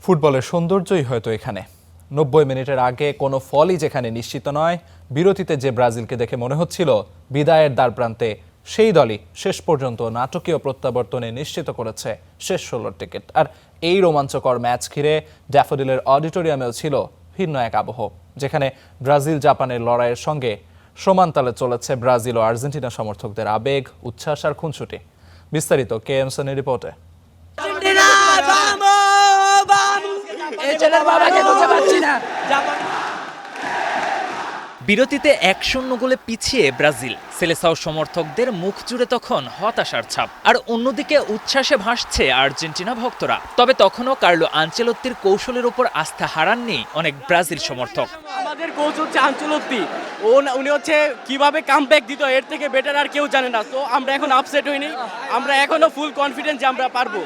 ফুটবলের সৌন্দর্যই হয়তো এখানে ৯০ মিনিটের আগে কোনো ফলই যেখানে নিশ্চিত নয়, বিরতিতে যে ব্রাজিলকে দেখে মনে হচ্ছিল বিদায়ের দ্বারপ্রান্তে, সেই দলই শেষ পর্যন্ত নাটকীয় প্রত্যাবর্তনে নিশ্চিত করেছে শেষ ১৬ টিকিট। আর এই রোমাঞ্চকর ম্যাচ ঘিরে ড্যাফোডিলের অডিটোরিয়ামেও ছিল ভিন্ন এক আবহ, যেখানে ব্রাজিল জাপানের লড়াইয়ের সঙ্গে সমান তালে চলেছে ব্রাজিল ও আর্জেন্টিনা সমর্থকদের আবেগ, উচ্ছ্বাস আর খুনসুটি। বিস্তারিত কে এম সনির রিপোর্টে। বিরতিতে ১-০ গোলে পিছিয়ে ব্রাজিল, সেলেসাও সমর্থকদের মুখ জুড়ে তখন হতাশার ছাপ। আর অন্যদিকে উচ্ছ্বাসে ভাসছে আর্জেন্টিনা ভক্তরা। তবে তখনও কার্লো আনচেলত্তির কৌশলের উপর আস্থা হারাননি অনেক ব্রাজিল সমর্থক। আমাদের কোচ হচ্ছে আনচেলত্তি, উনি হচ্ছে কিভাবে কামব্যাক দিত, এর থেকে বেটার আর কেউ জানে না। তো আমরা এখন আপসেট হইনি, আমরা এখনো ফুল কনফিডেন্স যে আমরা পারবো।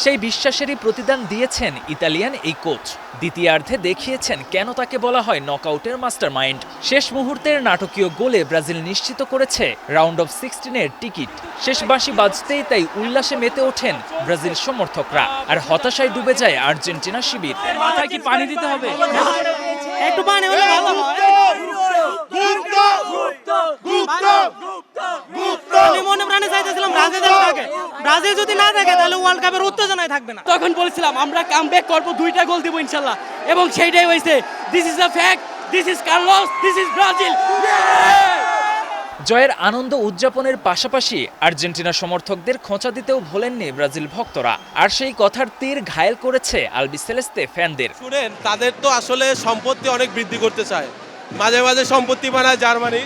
সেই বিশ্বাসেরই প্রতিদান দিয়েছেন ইতালিয়ান এই কোচ। দ্বিতীয়ার্ধে দেখিয়েছেন কেন তাকে বলা হয় নকআউটের মাস্টার মাইন্ড। শেষ মুহূর্তের নাটকীয় গোলে ব্রাজিল নিশ্চিত করেছে রাউন্ড অফ 16-এর টিকিট। শেষ বাঁশি বাজতেই তাই উল্লাসে মেতে ওঠেন ব্রাজিল সমর্থকরা, আর হতাশায় ডুবে যায় আর্জেন্টিনা শিবির। মাথায় কি পানি দিতে হবে? একটু পানি হলে ভালো হয়। আমি মনে প্রাণে চাইতেছিলাম ব্রাজিল যদি না থাকে তাহলে ওয়ার্ল্ড কাপের উত্তেজনায় থাকবে না। তখন বলছিলাম আমরা কামব্যাক করবো, 2টা গোল দিব ইনশাআল্লাহ, এবং সেইটাই হয়েছে। This is a fact, this is Carlos, this is Brazil. জয়ের আনন্দ উদযাপনের পাশাপাশি আর্জেন্টিনা সমর্থকদের খোঁচা দিতেও ভোলেননি ব্রাজিল ভক্তরা। আর সেই কথার তীর ঘায়েল করেছে আলবিসেলেস্তে ফ্যানদের। শুনেন, তাদের তো আসলে সম্পত্তি অনেক বৃদ্ধি করতে চায়। মাঝে মাঝে সম্পত্তি বানায় জার্মানি,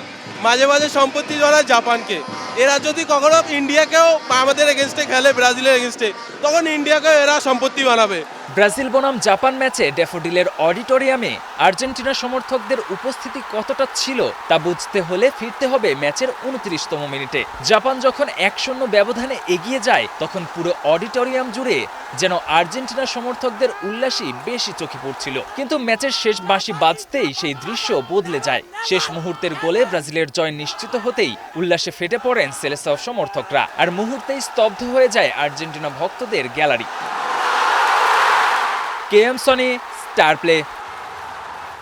মাঝে মাঝে সম্পত্তি বানায় জাপানকে। এরা যদি কখনো ইন্ডিয়াকেও আমাদের এগেনস্টে খেলে, ব্রাজিলের এগেনস্টে, তখন ইন্ডিয়াকেও এরা সম্পত্তি বানাবে। ব্রাজিল বনাম জাপান ম্যাচে ড্যাফোডিলের অডিটোরিয়ামে আর্জেন্টিনা সমর্থকদের উপস্থিতি কতটা ছিল তা বুঝতে হলে ফিরতে হবে ম্যাচের ২৯তম মিনিটে। জাপান যখন ১-০ ব্যবধানে এগিয়ে যায়, তখন পুরো অডিটোরিয়াম জুড়ে যেন আর্জেন্টিনা সমর্থকদের উল্লাসই বেশি চোখে পড়ছিল। কিন্তু ম্যাচের শেষ বাঁশি বাজতেই সেই দৃশ্য বদলে যায়। শেষ মুহূর্তের গোলে ব্রাজিলের জয় নিশ্চিত হতেই উল্লাসে ফেটে পড়েন সেলেসাও সমর্থকরা, আর মুহূর্তেই স্তব্ধ হয়ে যায় আর্জেন্টিনা ভক্তদের gallery. K M Sony, star play.